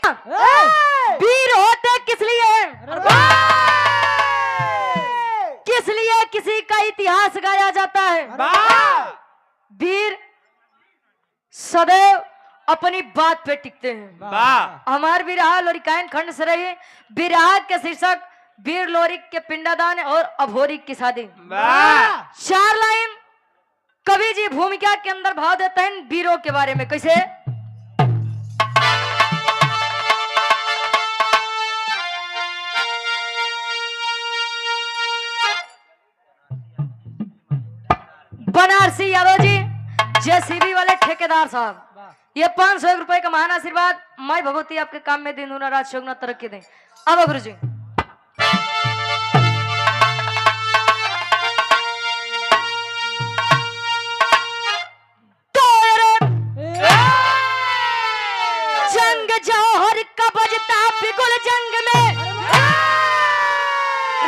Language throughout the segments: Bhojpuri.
वीर होते किस लिए, किस लिए किसी का इतिहास गाया जाता है। वीर सदैव अपनी बात पे टिकते हैं। हमार विराह लोरिकायन खंड से रही विराह के शीर्षक वीर लोरिक के पिंडादान और अभोरिक की शादी। 4 लाइन कवि जी भूमिका के अंदर भाव देते हैं वीरों के बारे में। कैसे? बनारसी यादव जी जेसीबी वाले ठेकेदार साहब, ये 501 रुपए का महान आशीर्वाद। माई भगवती आपके काम में दिन रात शोगना तरक्की दें। अब गुरु जी जंग जौहर का बजता बिगुल जंग में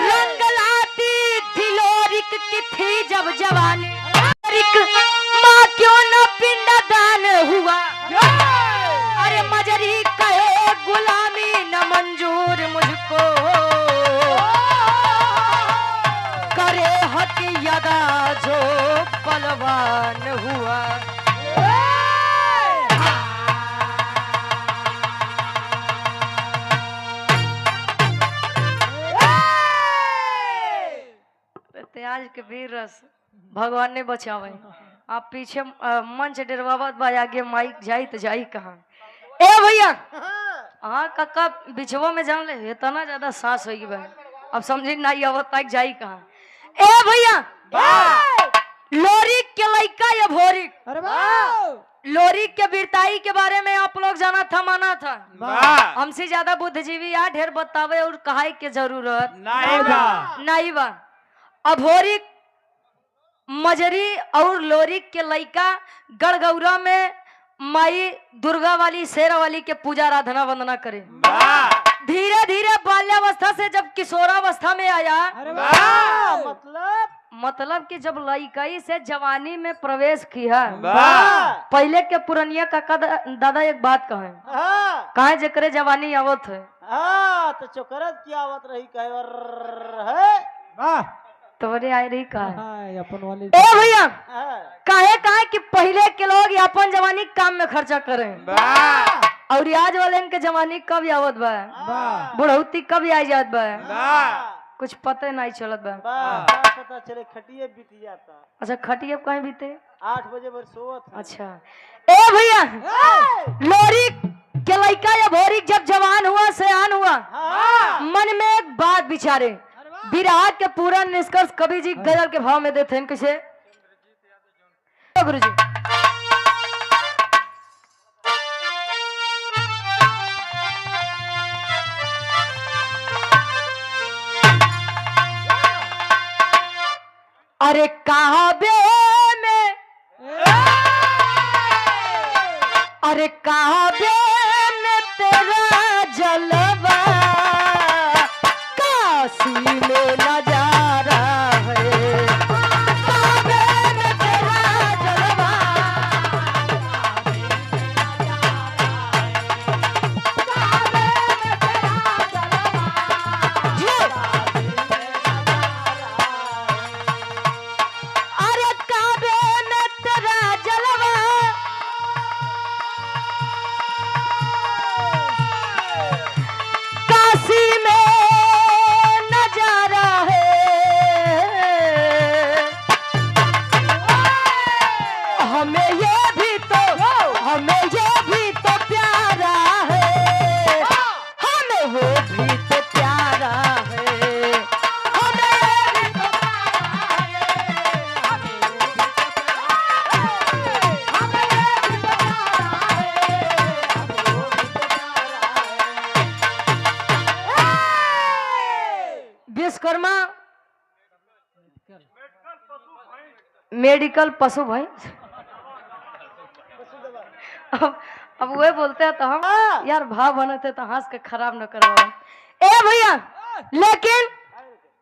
रंग लाती थी लोरिक की थी जब जवानी। माँ क्यों न पिंडदान हुआ, अरे मजरी कहे गुलामी न मंजूर मुझको, करे हक यदा जो बलवान हुआ। आज के वीर रस भगवान ने बचावे। आप पीछे मंच डरवावत बा, आगे माइक जाई तो जाई कहाँ। ए भैया हाँ कक्का बिछवा में जान ले इतना ज्यादा सांस होगी बहन, अब समझी नहीं आवत तक जाई कहाँ। ए भैया लोरिक के लइका या भोरिक, लोरिक के वीरताई के बारे में आप लोग जाना था, माना था। हमसे ज्यादा बुद्धिजीवी या ढेर बतावे और कहाई के जरूरत नहीं बा। अभोरिक मजरी और लोरिक के लइका गढ़गौरा में माई दुर्गा वाली शेरा वाली के पूजा आराधना वंदना करे। धीरे धीरे बाल्यावस्था से जब किशोरावस्था में आया, मतलब कि जब लइकाई से जवानी में प्रवेश किया, पहले के पुरनिया काका दादा एक बात कहे जकरे जवानी आवत है तो चोकरत की आवत रही कहे तोरे आए रही अपन वाले। ए भैया काहे कि पहले के लोग अपन जवानी काम में खर्चा करें और आज वाले इनके जवानी कब आवत बा, बुढ़ौती कब आ जात बा, कुछ पता नहीं चलत बा। पता चले खटिए बीत जाता। अच्छा खटिए कहीं बीते 8 बजे बर सोवत। अच्छा ए भैया लोरिक के लइका या भोरिक जब जवान हुआ सयान हुआ, मन में एक बात विचारे। विराट के पूरा निष्कर्ष कवि जी गजल के भाव में देते हैं। कैसे? गुरु जी अरे काबे में, अरे काबे में तेरा जलवा काशी में नजारा है, काबे में तेरा जलवा अरे काबे में तेरा जलवा काशी में नजारा है, हमें ये भी तो प्यारा है, हमें वो भी तो प्यारा है, हमें ये भी तो विश्वकर्मा मेडिकल पशु भाई अब वे बोलते हैं तो हम यार भाव बनते तो हंस के खराब न करवा। ए भैया लेकिन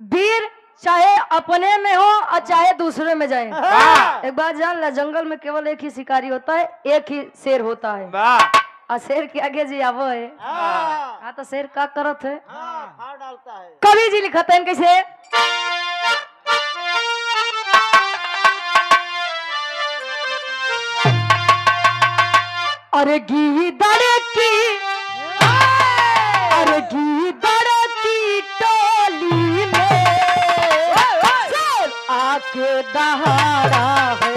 वीर चाहे अपने में हो और चाहे दूसरे में जाए, एक बात जान ला, जंगल में केवल एक ही शिकारी होता है, एक ही शेर होता है। और शेर के आगे जी आवो है। हाँ हाँ तो शेर का करत है? हाँ फाड़ डालता है। कवि जी लिखते हैं कैसे? अरे गीदड़ की, अरे गीदड़ की टोली में शेर आके दहाड़ा है।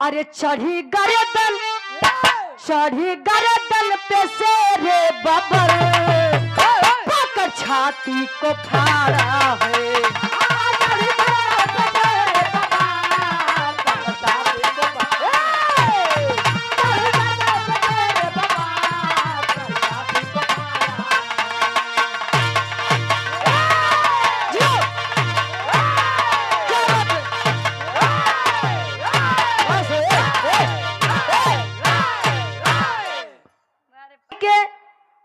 अरे चढ़ी गर्दन पे शेरे बबर पकड़ छाती को फाड़ा है।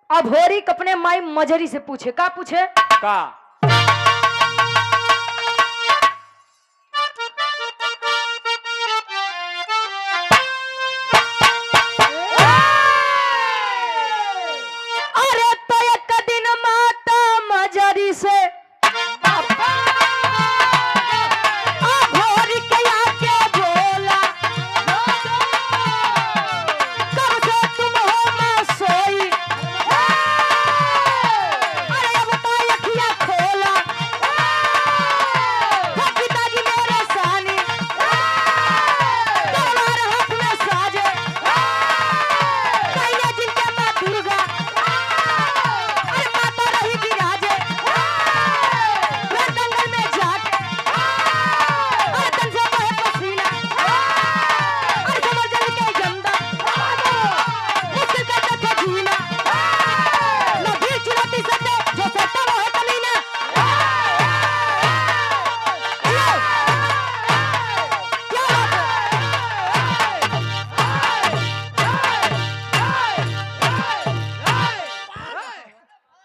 अब होरी अपने माई मजरी से पूछे, का पूछे? का अरे तो एक दिन माता मजरी से होरी के आके बोला, कब से तुम हो ना सोई,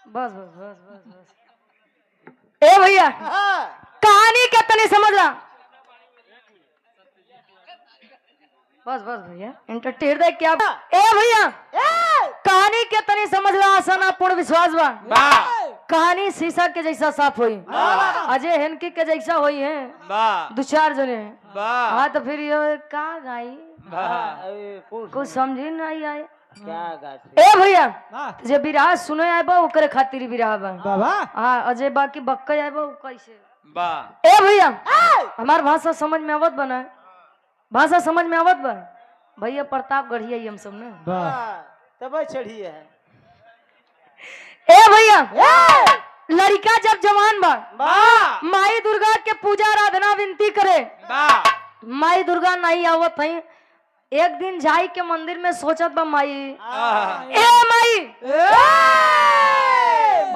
बस बस बस बस बस। ए भैया कहानी क्या तने समझ रहा? बस बस भैया इंटरटेन दे क्या? ए भैया कहानी क्या तने समझ रहा? आसाना पूर्ण विश्वास बा कहानी शीशा के जैसा साफ हुई, अजय हेनकी के जैसा हुई है, दो चार जने। हाँ तो फिर ये का गाई कुछ समझी नहीं आए। ए भैया जे बिरहा सुने आए बा ओकरे खातिर बिरहा बा बाबा। हां अजय बाकी बक्का आए बा कैसे बा? ए भैया हमार भाषा समझ में आवत बना, भाषा समझ में आवत बा भैया। प्रताप गढ़िया हम सब ने तब चढ़ी है। ए भैया लड़का जब जवान बा माई दुर्गा के पूजा आराधना विनती करे, माई दुर्गा नहीं आवत है। एक दिन जाई के मंदिर में सोचत बा माई, ए माई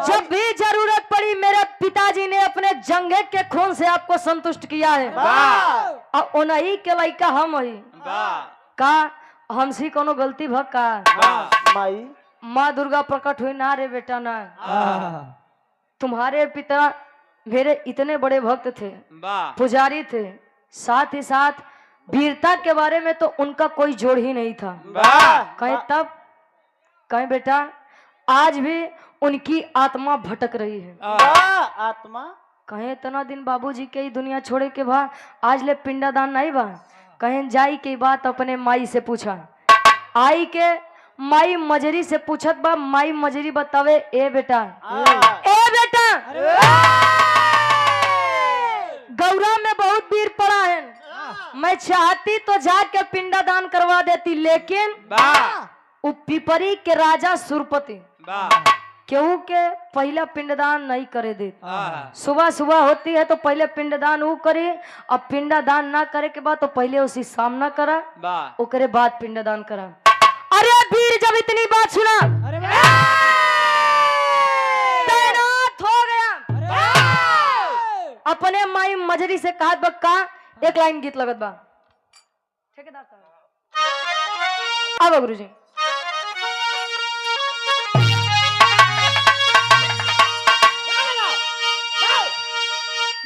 जब भी जरूरत पड़ी मेरे पिताजी ने अपने जंघे के खून से आपको संतुष्ट किया है, और उन्हीं के लड़का हम ही का हमसी कोनो गलती भग का? माई माँ दुर्गा प्रकट हुई ना रे बेटा ना, तुम्हारे पिता मेरे इतने बड़े भक्त थे, पुजारी थे, साथ ही साथ वीरता के बारे में तो उनका कोई जोड़ ही नहीं था। कहीं तब कहीं बेटा आज भी उनकी आत्मा भटक रही है। आत्मा कहीं इतना दिन बाबूजी के ही दुनिया छोड़े के बाद आज ले पिंडादान नहीं बा। कहीं जाई की बात अपने माई से पूछा, आई के माई मजरी से पूछत बा, माई मजरी बतावे ए बेटा गौरा में बहुत वीर पड़ा है, मैं चाहती तो जाके पिंडादान करवा देती, लेकिन वो पिपरी के राजा सुरपति क्यों के पहला पिंडदान नहीं करे दे। सुबह सुबह होती है तो पहले पिंडदान वो करे, अब पिंडदान ना करे के बाद तो पहले उसी सामना करा, ओकरे बाद पिंडदान करा। अरे वीर जब इतनी बात सुना तैनात हो गया। अपने माई मजरी से कहत बा का एक लाइन गीत लगत बा ठेकेदार साहब अब गुरुजी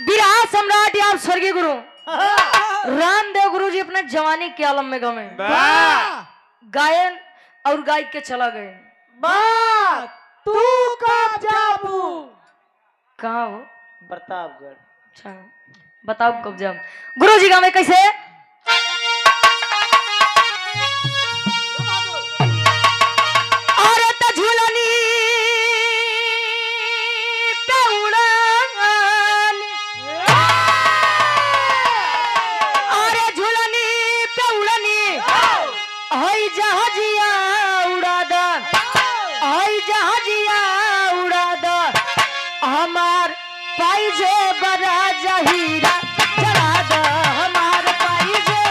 बिरहा सम्राट या स्वर्गीय गुरु रामदेव गुरु जी अपने जवानी के आलम में गए गायन और गाय के चला गए तू कब जाबू कहा हो प्रतापगढ़। अच्छा बताओ कब जब गुरु जी गावे कैसे अरे त झूलनी पे उड़ान अरे झूलनी पे उड़नी हई जहाजिया उड़ा द हई जहाजिया उड़ा द हमार पाई जे बड़ा जहीरा जरा द हमार पाई जे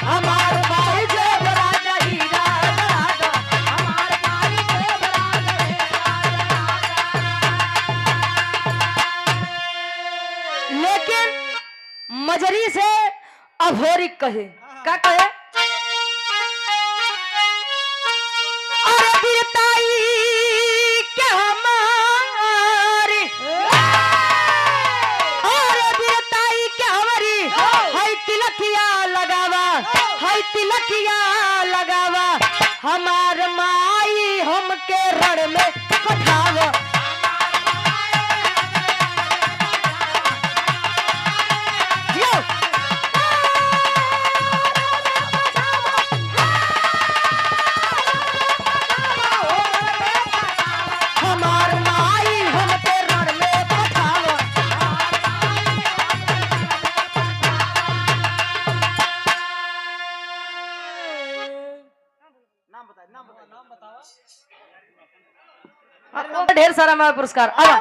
हमार पाई जे बड़ा जहीरा जरा द हमार पाई जे बड़ा जहीरा। लेकिन मजरी से अभोरी कहे का कहे अरे बिरताई के हमारी अरे बिरताई के हमारी हई तिलकिया लगावा हई तिलकिया लगावा हमार माई हमके रण में पठावा ढेर सारा मैं पुरस्कार अब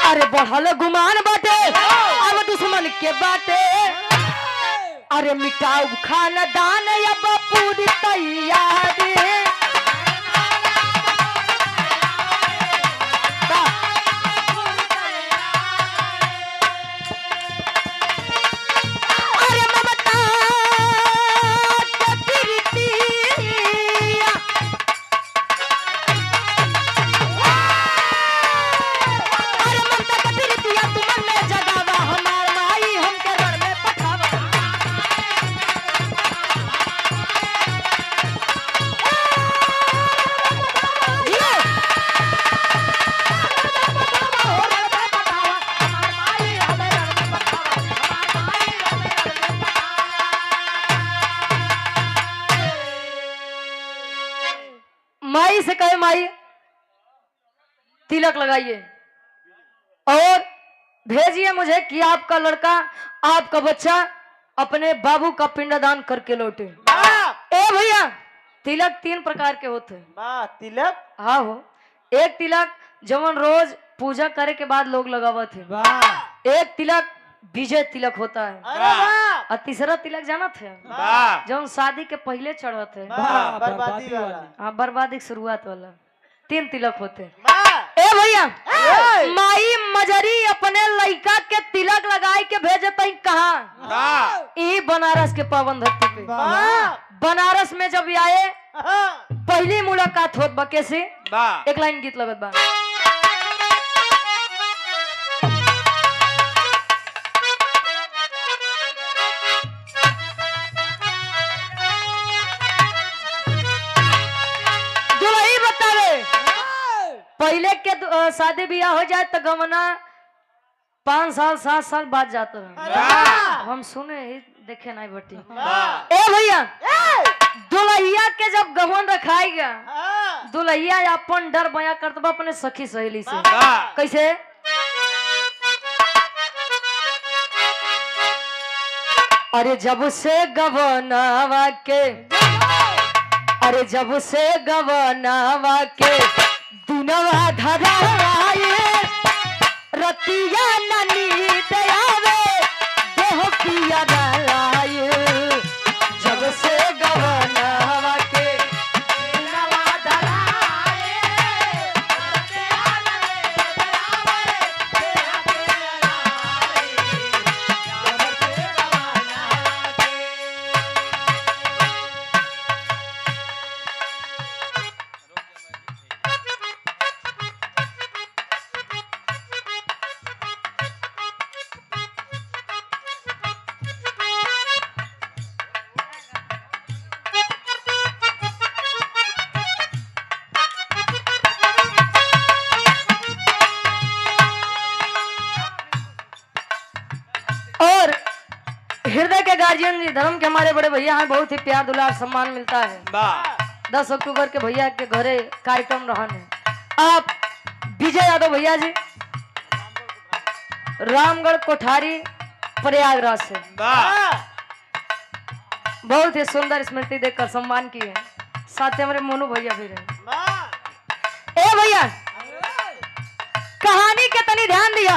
अरे बढ़ल गुमान बाटे अब दुश्मन के बाटे अरे मिटाऊ खानदान अब पूरी तैयारी माई से कहे माई तिलक लगाइए और भेजिए मुझे कि आपका लड़का आपका बच्चा अपने बाबू का पिंडदान करके लौटे। ए भैया तिलक 3 प्रकार के होते हैं। तिलक हाँ हो एक तिलक जवन रोज पूजा करे के बाद लोग लगावत है। एक तिलक विजय तिलक होता है और तीसरा तिलक जाना थे जब शादी के पहले चढ़त है बर्बादी वाला। हाँ बर्बादी की शुरुआत वाला 3 तिलक होते ए भैया माई मजरी अपने लड़का के तिलक लगाए के भेजत कहा ई बनारस के पावन धरती पे बनारस में जब आए पहली मुलाकात होत बा कैसे एक लाइन गीत लगत बा पहले के शादी ब्याह हो जाए तो गवना 5 साल 7 साल बाद जाते रहे हम सुने ही देखे नहीं बटी ए भैया दुल्हिया के जब गवन रखाई गया दुल्हिया अपन डर बया करता अपने सखी सहेली से कैसे अरे जब से गवनावा के अरे जब से गवनावा के दिनवा धराए रतिया ननी और हृदय के गार्जियन जी धर्म के हमारे बड़े भैया हैं, बहुत ही प्यार दुलार सम्मान मिलता है। 10 अक्टूबर के भैया के घरे कार्यक्रम रहन है। आप विजय यादव भैया जी रामगढ़ कोठारी प्रयागराज से बहुत ही सुंदर स्मृति देकर सम्मान किए। साथ ही हमारे मोनू भैया भी रहे। ए भैया कहानी के तनी ध्यान दिया।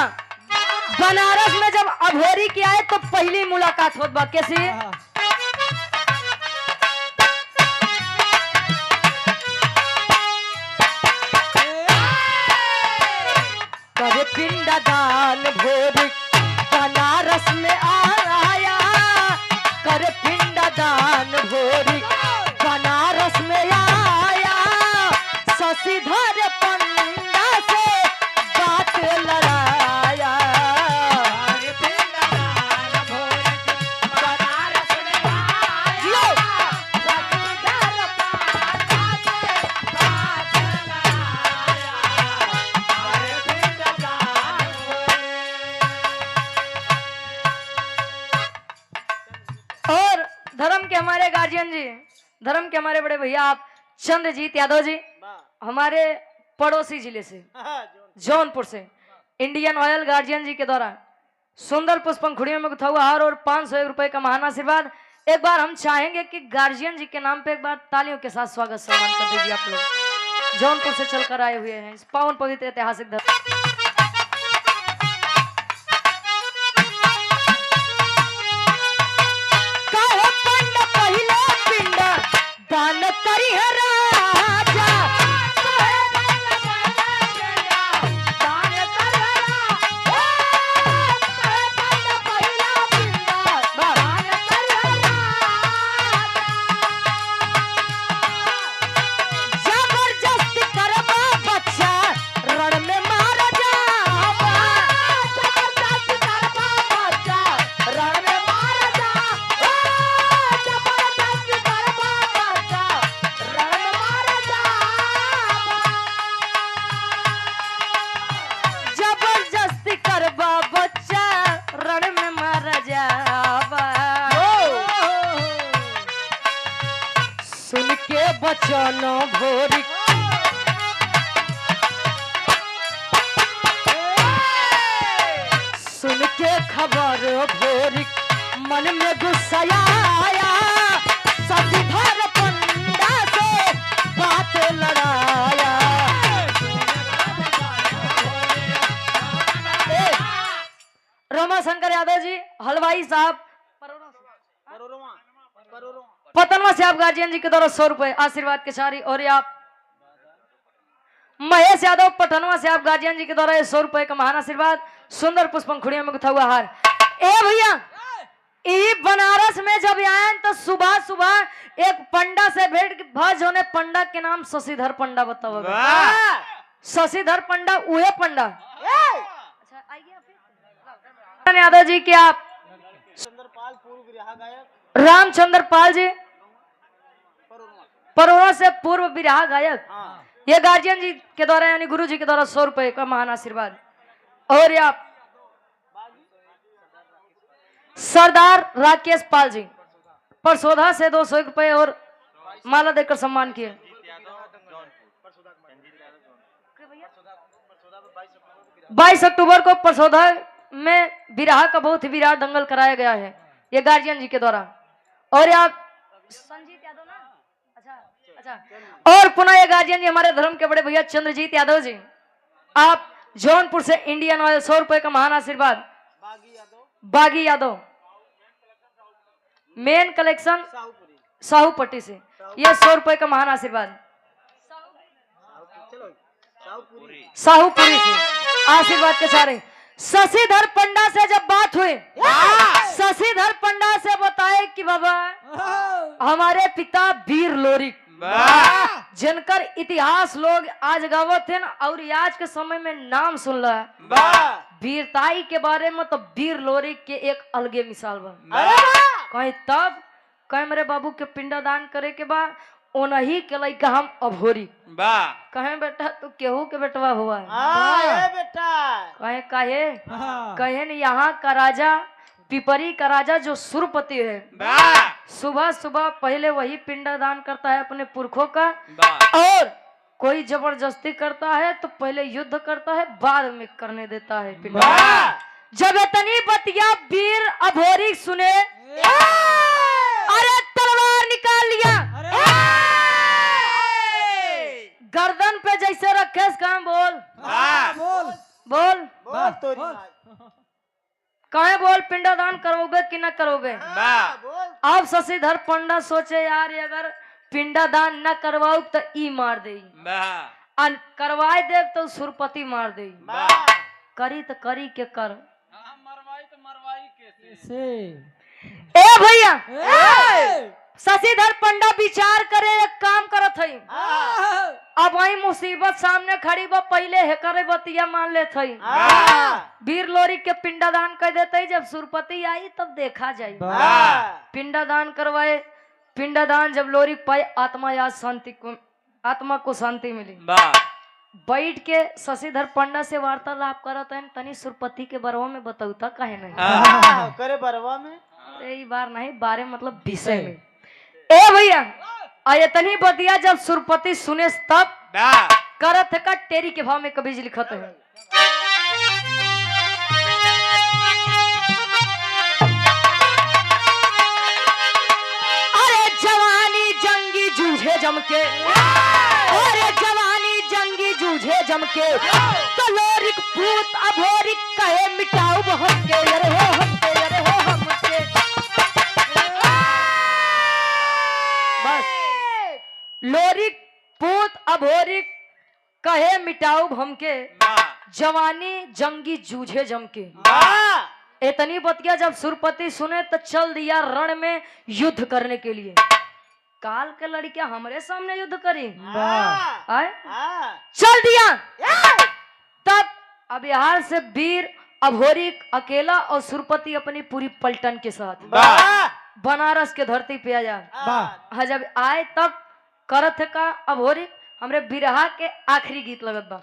बनारस में जब अभोरी की आए तो पहली मुलाकात होत बा कैसी? कभी पिंडदान भोरी बनारस में आया, कर पिंडदान भोरी बनारस में आया, शशिधर पंडा से बात लड़ाया। और धर्म के हमारे गार्जियन जी, धर्म के हमारे बड़े भैया आप चंद्रजीत यादव जी हमारे पड़ोसी जिले से जौनपुर से इंडियन ऑयल गार्जियन जी के द्वारा सुंदर पुष्प पंखुड़ियों में गुथा हुआ हार और 501 रुपए का महान आशीर्वाद। एक बार हम चाहेंगे कि गार्जियन जी के नाम पे एक बार तालियों के साथ स्वागत सम्मान कर दीजिए। आप लोग जौनपुर से चलकर आए हुए हैं इस पावन पवित्र ऐतिहासिक धरती। दान करी है राजा, दान कर जबरदस्ती करबा बच्चा रण में मार जाबा, जबरदस्ती करबा बच्चा रण में मार जा, जबरदस्ती करबा जबरदस्ती करबा बच्चा रण में मारा जाबा। सुन के बचन भोरी सुन के खबर भोरी मन में गुस्सा आया, शशिधर पंडा से बात लड़ाया। रमाशंकर यादव जी हलवाई साहब पतनवा से आप गार्जियन जी के द्वारा 100 रुपए आशीर्वाद के सारी। और आप महेश यादव पटनवा से आप गार्जियन जी के द्वारा 100 रुपए का महान आशीर्वाद। सुंदर पुष्प पंखुड़ियों में गुथा हुआ हार। ए भैया ई बनारस में जब आए तो सुबह सुबह एक पंडा से भेंट भज होने। पंडा के नाम शशिधर पंडा बताओ। शशिधर पंडा उहे पंडा यादव जी के आप रामचंद्र पाल जी परोरा से पूर्व बिरहा गायक। ये गार्जियन जी के द्वारा यानी गुरु जी के द्वारा 100 रुपए का महान आशीर्वाद। और आप सरदार राकेश पाल जी परसोधा से 200 रुपए और माला देकर सम्मान किए। 22 अक्टूबर को परसोधा में बिरहा का बहुत ही विराट दंगल कराया गया है ये गार्जियन जी के द्वारा। और आप संजीत यादव ना अच्छा। और पुनः ये गार्जियन जी हमारे धर्म के बड़े भैया चंद्रजीत यादव जी आप जौनपुर से इंडियन ऑयल 100 रुपए का महान आशीर्वाद। बागी यादव मेन कलेक्शन साहूपट्टी से ये 100 रुपए का महान आशीर्वाद। साहूपुरी से आशीर्वाद के सारे। शशिधर पंडा से जब बात हुई शशिधर पंडा से बताए कि बाबा हमारे पिता वीर लोरी जिनकर इतिहास लोग आज गावत थे और आज के समय में नाम सुन रहा वीरताई के बारे में तो वीर लोरी के एक अलगे मिसाल बा। कहीं तब कहीं मेरे बाबू के पिंडदान करे के बाद ओनही के लइका हम अभोरी कहे बेटा तू केहू के बेटवा हुआ है बेटा कहे कहे कहे न यहाँ का राजा पिपरी का राजा जो सुरपति है, सुबह सुबह पहले वही पिंडदान करता है अपने पुरखों का, और कोई जबरदस्ती करता है तो पहले युद्ध करता है, बाद में करने देता है पिंडदान। जब इतनी बतिया वीर अभोरी सुने, अरे तलवार निकाल लिया, गर्दन पे जैसे रखे काम बोल बोल बोल बोल तोरी माँ। कहे बोल पिंडदान करोगे कि न करोगे। बोल अब शशिधर पंडा सोचे यार अगर पिंडदान न करवाऊ तो ई मार दे, करवाए दे तो सुरपति मार दे, करी तो करी के कर, मरवाई तो मरवाई कैसे ए भैया शशिधर पंडा विचार करे एक काम करत हई। अब वही मुसीबत सामने खड़ी बा, पहले है करे बतिया मान ले थई, वीर लोरी के पिंडदान कर देते, जब सुरपति आई तब देखा जाए। पिंडदान करवाए, पिंडदान जब लोरी पाए, आत्मा को शांति मिली। बैठ के शशिधर पंडा से वार्तालाप करत है, तनी सुरपति के बरवा में बताऊता काहे नहीं करे बरवा में यही बार नहीं बारे मतलब विषय में। ए भैया आयतनी बतिया जब सुरपति सुने तब करत का टेरी के भाव में कबीज लिखत है। अरे जवानी जंगी जूझे जमके, अरे जवानी जंगी जूझे जमके, तो लोरिक भूत अभोरिक कहे मिटाऊ हमके, अरे हो हमके, अरे हो हमके। बस लोरिक पूत अभोरिक कहे मिटाऊ हमके, जवानी जंगी जूझे जमके। इतनी बतिया जब सुरपति सुने तो चल दिया रण में युद्ध करने के लिए। काल के लड़कियां हमारे सामने युद्ध करी, आए चल दिया। तब अब बिहार से वीर अभोरिक अकेला और सुरपति अपनी पूरी पलटन के साथ बनारस के धरती पे आ जा। जब आए तब करत का अभोरिक हमरे बिरहा के आखिरी गीत लगत बा।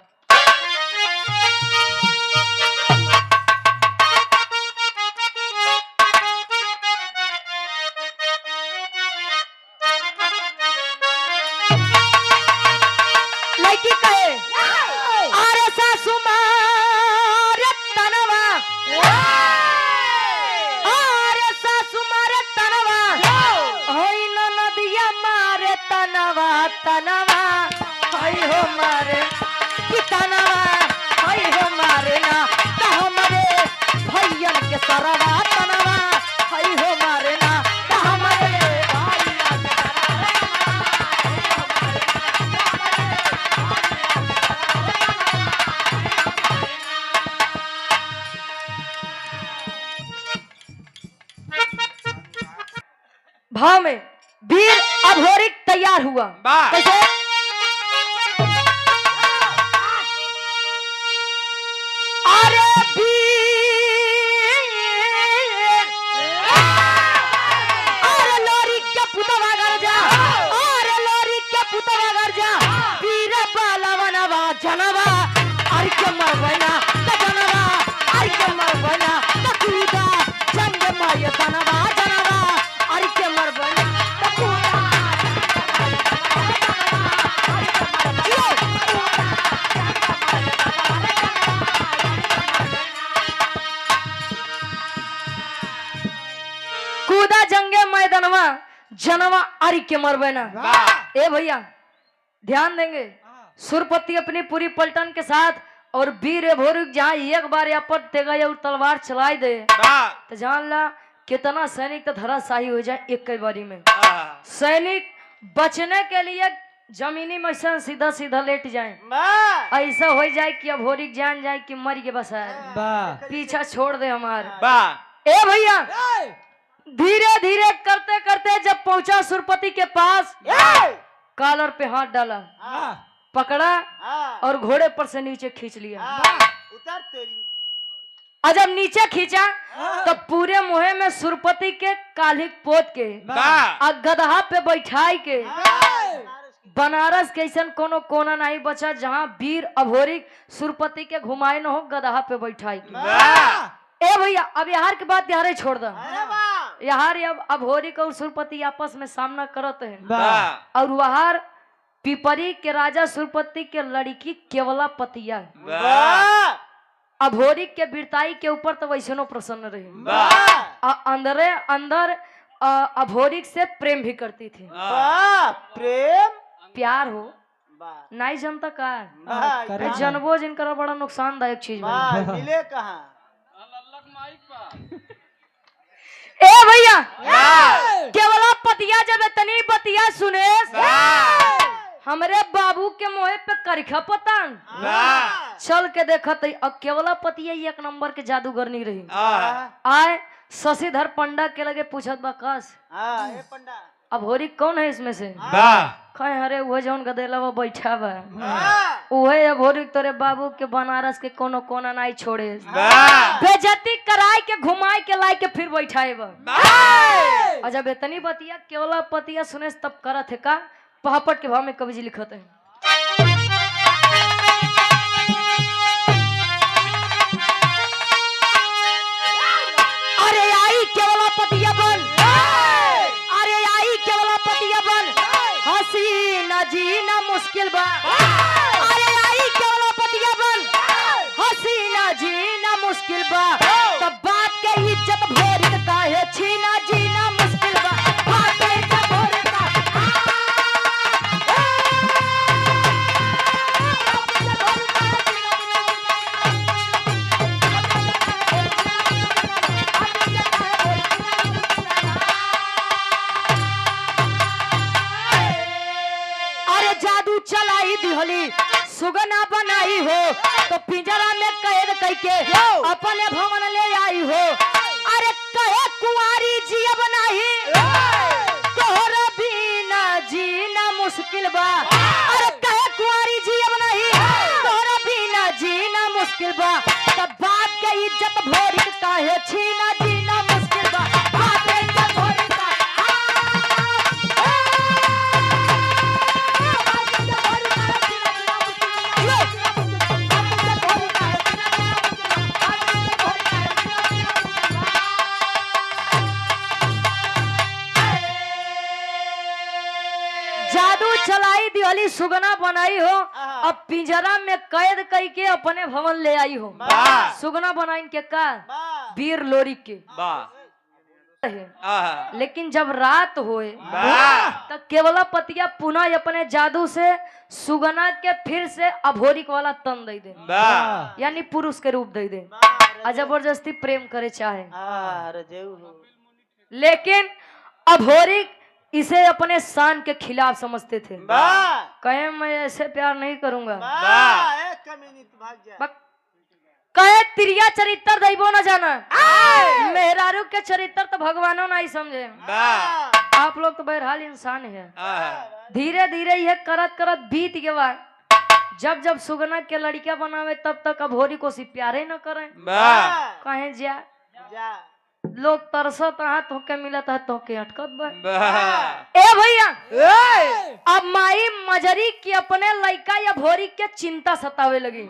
लड़की कहे अरे सासु मारे तनवा, अरे सासु मारे तनवा, होई न नदिया मारे तनवा, तनवा हई हो मारे कि तनवा हई हो मारे ना, तो हमारे भैयन के सरवा तनवा हई हो मारे ना, तो हमारे भैयन के भाव में वीर अभोरिक तैयार हुआ। कैसे अरे अरे लोरी के पुतवा घर जा, अरे लोरी के पुतवा घर जा, वीर बालवनवा जनवा अरे के मरवना त जनवा, अरे के मरवना त कूदा जंग माय तनवा, जनवा अरे के मरवना त कूदा। कूदा जंगे मैदानवा जनवा अरी के मरबेना। ए भैया ध्यान देंगे, सुरपति अपनी पूरी पलटन के साथ और वीर अभोरिक जहाँ एक बार आपत देगा और तलवार चलाई दे तो जान ला कितना सैनिक तो धराशाही हो जाए एक कई बारी में। सैनिक बचने के लिए जमीनी में सीधा सीधा लेट जाए, ऐसा हो जाए कि अभोरिक जान जाए कि मर के बस पीछा छोड़ दे हमारे। ए भैया धीरे धीरे करते करते जब पहुंचा सुरपति के पास, कॉलर पे हाथ डाला, पकड़ा और घोड़े पर से नीचे खींच लिया। उतर तेरी। और जब नीचे खींचा तो पूरे मुहे में सुरपति के कालिक पोत के और गदहा पे बैठाई के बनारस के ऐसा कोनो कोना नहीं बचा जहां वीर अभोरिक सुरपति के घुमाए न हो, गदहा पे बैठाई के ए भैया अब यार के बाद यारे छोड़ द अरे वाह यार अब अभोरी और सुरपति आपस में सामना करत है वाह और वहार पिपरी के राजा सुरपति के लड़की केवला पतिया वाह अभोरी के बिरताई के ऊपर तो वैसनो प्रसन्न रही वाह अंदर अंदर अभोरी से प्रेम भी करती थी वाह प्रेम प्यार हो वाह नहीं जनता का वाह जनबो जिनका बड़ा नुकसानदायक चीज बा वाह मिले कहाँ लल्लक माइक पर ए भैया केवला पतिया जब इतनी बतिया सुने हमरे बाबू के मोहे पे करखा पतंग चल के देखत अब केवला पतिया एक नंबर के जादूगर नहीं रही आए शशिधर पंडा के लगे पूछत बा कस हाँ ये पंडा अब होरी कौन है इसमें से कहे अरे वो जौन गदेला वो बैठा बा उहे अब होरी तोरे बाबू के बनारस के कोनो कोना नहीं छोड़े बेजती कराए के घुमाए के लाई के फिर बैठाए बा और जब इतनी बतिया केवला पतिया सुने तब करत है का पहापट के भाव में कवि जी लिखत है अरे आई केवला पतिया बन अरे आई केवला पतिया बन हसीना जीना मुश्किल बा अरे आई केवला पतिया बन हसीना जीना मुश्किल बा तब बात के इज्जत भोरित काहे छीना जीना मुश्किल बा बात के इज्जत भोरित चलाई दिहली सुगना बनाई हो तो पिंजरा में कैद करके अपने भवन ले आई हो अरे कहे कुंवारी जी बनाई तोहरा बिना जीना मुश्किल बा अरे कहे कुंवारी जी बनाई तोहरा बिना जीना मुश्किल बा तब बात के इज्जत भोरी काहे छीना जीना मुश्किल बा बात के इज्जत भोरी चलाई दिहली सुगना बनाई हो अब पिंजरा में कैद करके अपने भवन ले आई हो सुगना बनाई के का वीर लोरी के लेकिन जब रात होए तब केवला पतिया पुनः अपने जादू से सुगना के फिर से अभोरिक वाला तन दे दे यानी पुरुष के रूप दे दे और जबरदस्ती प्रेम करे चाहे लेकिन अभोरिक इसे अपने शान के खिलाफ समझते थे कहे मैं ऐसे प्यार नहीं करूंगा कहे तिरिया चरित्र दैबो न जाना मेहरारू के चरित्र तो भगवानो नहीं समझे आप लोग तो बहरहाल इंसान है धीरे धीरे यह करत करत बीत गया जब जब सुगना के लड़किया बनावे तब तक अभोरी को सी प्यारे न करे कहे जा लोग तरसत हाथ होके मिलत है तो के अटकत बा ए भैया अब माई मजरी की अपने लड़का या भोरी के चिंता सतावे लगी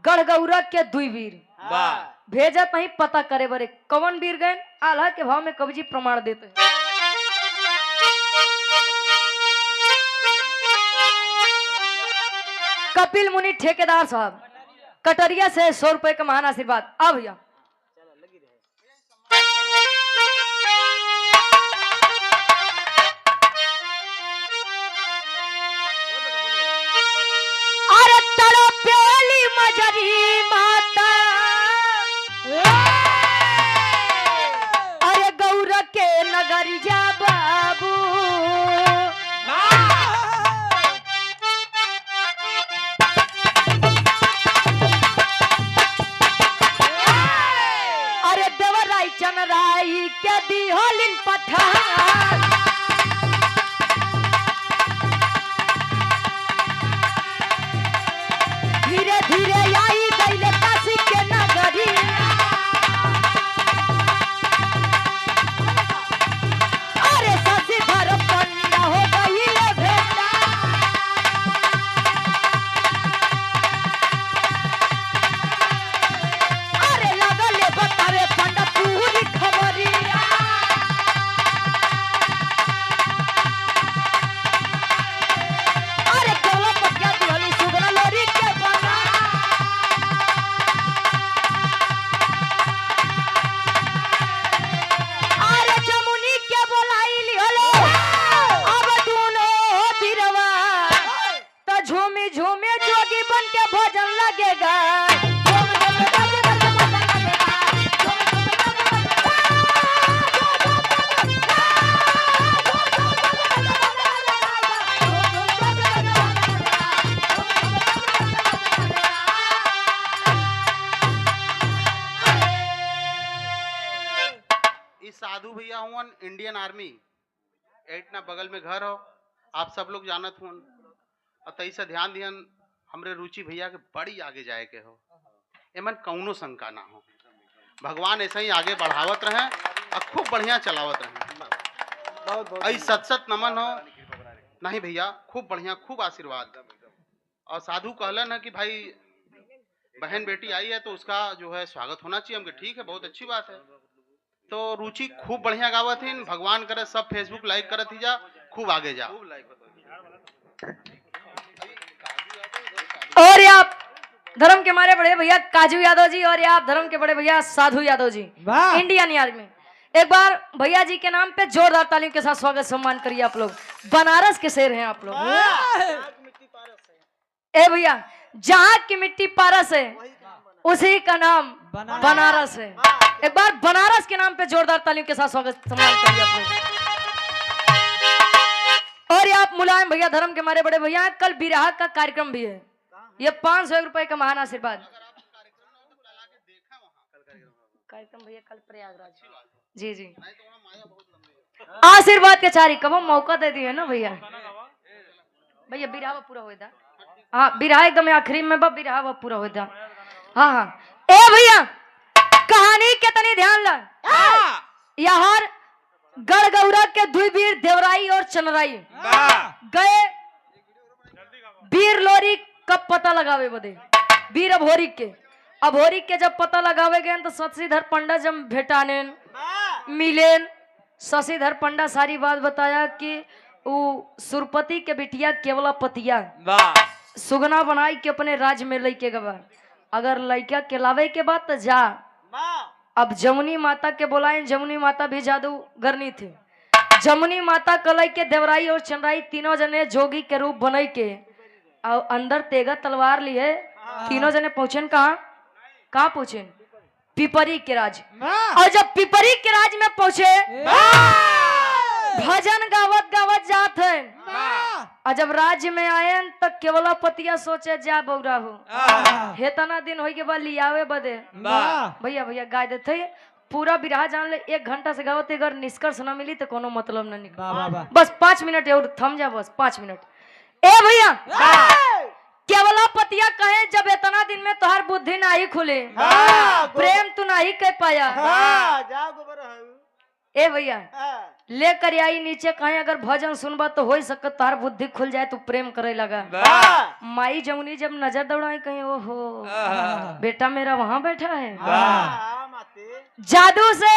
गढ़गौरा के दुई वीर भेजत नहीं पता करे बरे कौन वीर गए आल्हा के भाव में कवि जी प्रमाण देते कपिल मुनि ठेकेदार साहब कटरिया से 100 रुपए का महान आशीर्वाद आ भैया चनराई के दिहलिन पठान धीरे धीरे आई दैले काशी के नगरी अरे शशिधर पंडा हो गई भेटा अरे लगल साधु भैया हुआ इंडियन आर्मी एट ना बगल में घर हो, आप सब लोग जानत हुन और तई से ध्यान दियन हमरे रुचि भैया के बड़ी आगे जाए के हो, एमन कौनो शंका ना हो। भगवान ऐसे ही आगे बढ़ावत रहे और खूब बढ़िया चलावत रहे। बहुत बहुत ऐ सत सत नमन हो। नहीं भैया खूब बढ़िया, खूब आशीर्वाद। और साधु कहलन है कि भाई बहन बेटी आई है तो उसका जो है स्वागत होना चाहिए। हमके ठीक है, बहुत अच्छी बात है। तो रुचि खूब बढ़िया गावत थी। भगवान करे सब फेसबुक लाइक करत ही जा, खूब आगे जा। और ये आप धर्म के हमारे बड़े भैया काजू यादव जी, और ये आप धर्म के बड़े भैया साधु यादव जी, इंडियन आर्मी। एक बार भैया जी के नाम पे जोरदार तालियों के साथ स्वागत सम्मान करिए आप लोग। बनारस के शेर हैं आप लोग। ए भैया, जहाँ की मिट्टी पारस है उसी का नाम बनारस है। एक बार बनारस के नाम पे जोरदार तालियों के साथ स्वागत सम्मान करिए आप लोग। और ये आप मुलायम भैया धर्म के हमारे बड़े भैया, कल बिरहा का कार्यक्रम भी है। ये 500 रुपए का महान आशीर्वाद। कार्यक्रम भैया कल प्रयागराज। जी जी, आशीर्वाद के चारी कब मौका दे दिए ना भैया। भैया बिरहा पूरा हो था। हाँ, बिरहा एकदम आखिरी में बा बिरहा पूरा हो था। हाँ हाँ, ए भैया कहानी के तनी ध्यान ला। यहाँ गढ़गौरा के दुई वीर देवराई और चनराई गए वीर लोरी कब पता लगावे बदे। वीर अभोरी के जब पता लगावे गए तो शशिधर पंडा जब भेटाने मिलेन, शशिधर पंडा सारी बात बताया कि वो सुरपति के बिटिया केवला पतिया सुगना बनाई के अपने राज्य में लेके गवा। अगर लड़का के लावे के बाद तो जा। अब जमुनी माता के बुलाए, जमुनी माता भी जादूगरनी थी। जमुनी माता कलई के देवराई और चंद्राई तीनों जने जोगी के रूप बनाई के और अंदर तेगा तलवार लिए तीनों जने पहुंचे कहाँ पहुंचे? पिपरी के राज। और जब पिपरी के राज में पहुंचे भजन गावत गावत जात है। और जब राज्य में आए तो केवला पतिया सोचे जा बौरा हो हेतना दिन हो के बाद लियावे बदे भैया भैया गाय देते पूरा बिरहा जान ले। 1 घंटा से गावत अगर निष्कर्ष न मिली तो कोनो मतलब न निकल। बस 5 मिनट और थम जा, बस 5 मिनट। ए भैया केवला पतिया कहे जब इतना दिन में तुहार बुद्धि ना ही खुले, प्रेम तू ना ही कह पाया। ए भैया लेकर आई नीचे कहे अगर भजन सुनबा तो हो सकत तुहार बुद्धि खुल जाए तू प्रेम करे लगा। माई जमुनी जब नजर दौड़ाई कहीं ओहो बेटा मेरा वहां बैठा है। जादू से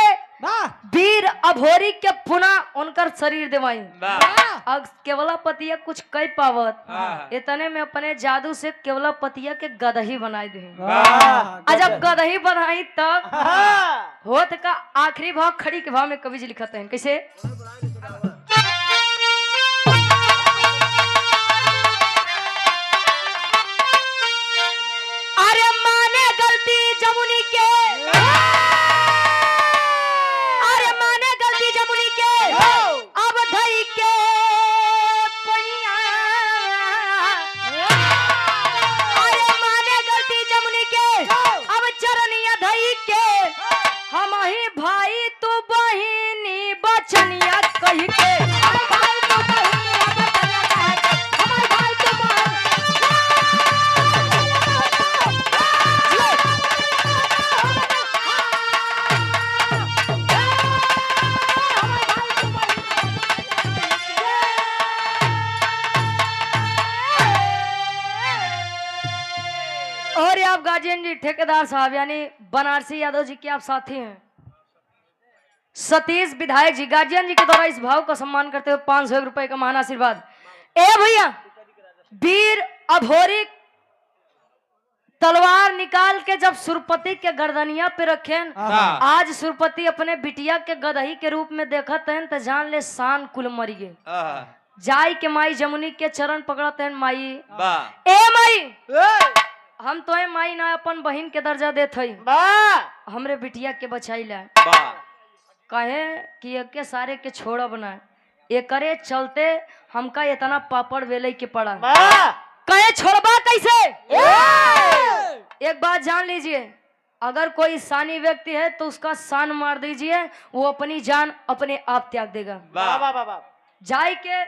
वीर अभोरी के पुनः उनकर शरीर दिवाई। अब केवला पतिया कुछ कह पावत इतने में अपने जादू से केवला पतिया के गदही बनाई दे। जब गदही बनाई तब होत का आखिरी भाव खड़ी के भाव में कवि जी लिखते हैं कैसे? अरे माने गलती जमुनी के, अरे माने गलती जमुनी के अब धई के पैया। अरे माने गलती जमुनी के अब चरनिया धई के हम ही भाई तू बहिनी बचनिया कही के। और आप गार्जियन जी ठेकेदार साहब यानी बनारसी यादव जी के आप साथी हैं। सतीश विधायक जी गार्जियन जी के द्वारा इस भाव का सम्मान करते हुए 500 रुपए का महान आशीर्वाद। ए भैया वीर अभोरी तलवार निकाल के जब सुरपति के गर्दनिया पे रखे, आज सुरपति अपने बिटिया के गदही के रूप में देखत हैं तो जान ले शान कुल मरी गे। जाई के माई जमुनी के चरण पकड़ते हैं। माई ए माई हम तो माई ना अपन बहन के दर्जा देत हई, हमरे बिटिया के बचाई ला। कहे कि एके सारे के छोड़ब ना, एकरे चलते हमका इतना पापड़ वेले के पड़ा। कहे छोड़बा कैसे? एक बात जान लीजिए, अगर कोई सानी व्यक्ति है तो उसका सान मार दीजिए, वो अपनी जान अपने आप त्याग देगा। वाह वाह वाह वाह। जाय के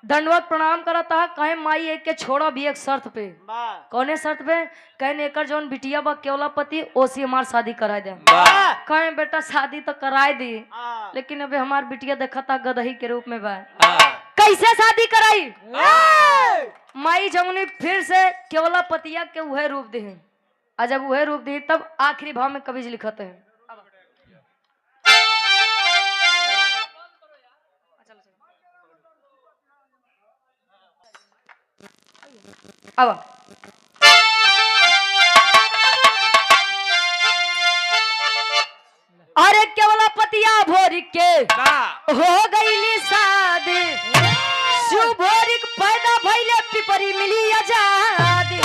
दंडवत प्रणाम करता है, कहे माई एक के छोड़ा भी एक शर्त पे। वाह कौने शर्त पे? कहे एकर जौन बिटिया बा केवला पति ओसी हमार शादी कराए दे। वाह। कहे बेटा शादी तो कराए दी, हाँ। लेकिन अबे हमार बिटिया देखा था गदही के रूप में बा, हाँ। कैसे शादी कराई? माई जमुनी फिर से केवला पतिया के वह रूप दी, और जब वह रूप दी तब आखिरी भाव में कवि जी लिखते हैं, अब अरे केवला पतिया भोरी के हो गई शादी, शिव भोरी पैदा भइले पिपरी मिली आजादी।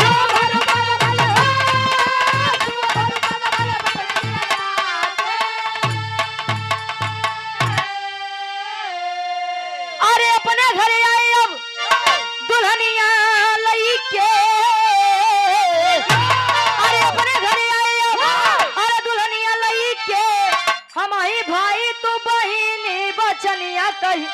अरे अपने घरे आए अब दुल्हनिया लई के, अरे अपने घरे आए अब, अरे दुल्हनिया लई के, हम ही भाई तू बहिनी बचनिया कही।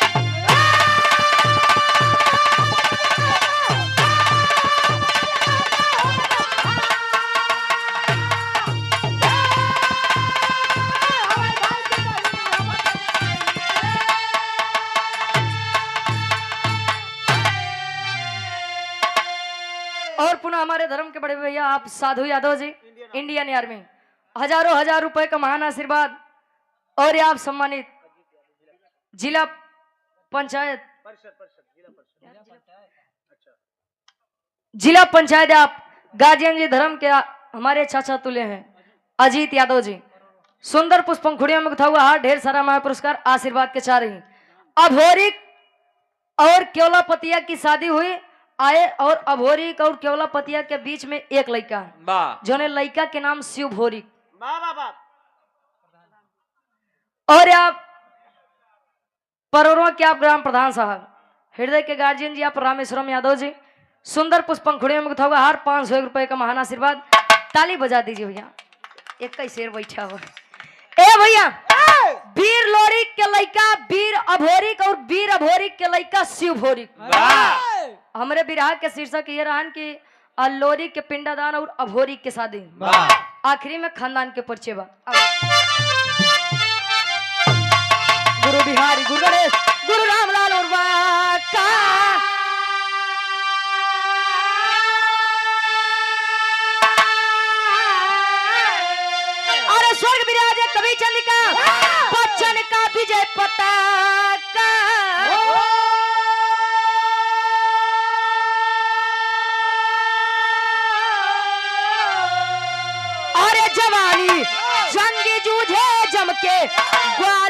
और पुनः हमारे धर्म के बड़े भैया आप साधु यादव जी, इंडियन आर्मी, हजारों हजार रुपए का महान आशीर्वाद, और ये आप सम्मानित जिला पंचायत जिला पंचायत आप गार्जियन जी धर्म के हमारे चाचा तुल्य हैं अजीत यादव जी, सुंदर पुष्पंखुड़ियों में गुथा हुआ हार, ढेर सारा महा पुरस्कार आशीर्वाद के चाह रही। अभोरिक और केवला पतिया की शादी हुई, आए और अभोरिक और केवला पतिया के बीच में एक लड़का, जो ने लड़का के नाम शिव भोरिक। वाह वाह वाह। और आप परोरों के आप ग्राम प्रधान साहब, हृदय के गार्जियन जी आप रामेश्वरम यादव जी, सुंदर पुष्पंखुड़ियों में गुथा हुआ हार, 500 रुपए का महान आशीर्वाद। ताली बजा दीजिए भैया, एक ही शेर बैठा हुआ। ए भैया, वीर लोरिक के लड़का वीर अभोरिक और वीर अभोरिक के लड़का शिव भोरिक। हमारे बिरहा के शीर्षक ये रहा कि लोरिक के पिंडदान और अभोरिक के शादी, आखिरी में खानदान के परिचय बा। गुरु बिहारी, गुरु गणेश, गुरु रामलाल और का अरे स्वर्ग विराजे कवि चंद्रिका, बच्चन का विजय पताका। अरे जवानी जंगी जूझे जम के ग्वाल